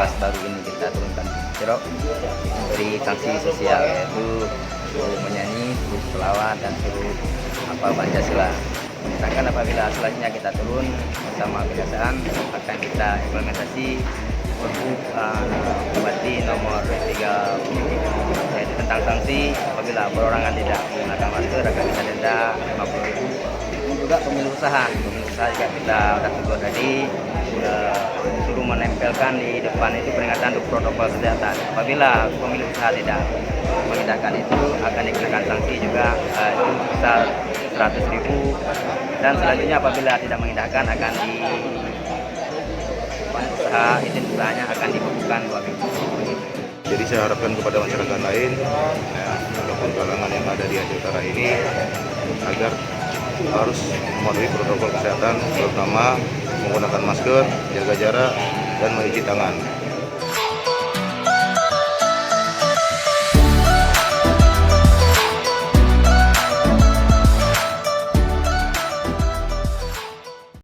kelas baru ini kita turunkan cerok, beri sanksi sosial, yaitu suruh menyanyi, suruh selawat, dan suruh Pancasila. Sedangkan apabila selanjutnya kita turun bersama kejaksaan, akan kita implementasi Pergub Bupati nomor 30, yaitu tentang sanksi apabila perorangan tidak menggunakan masker akan kita denda 50.000. Juga pemilik usaha juga kita sudah tegur tadi, suruh menempelkan di depan itu peringatan untuk protokol kesehatan. Apabila pemilik usaha tidak mengindahkan itu, akan dikenakan sanksi juga itu sebesar 100.000, dan selanjutnya apabila tidak mengindahkan akan izin usahanya akan dibekukan 2 minggu. Jadi saya harapkan kepada masyarakat lain, ataupun kalangan yang ada di Aceh Utara ini, agar harus mematuhi protokol kesehatan, terutama menggunakan masker, jaga jarak, dan mencuci tangan.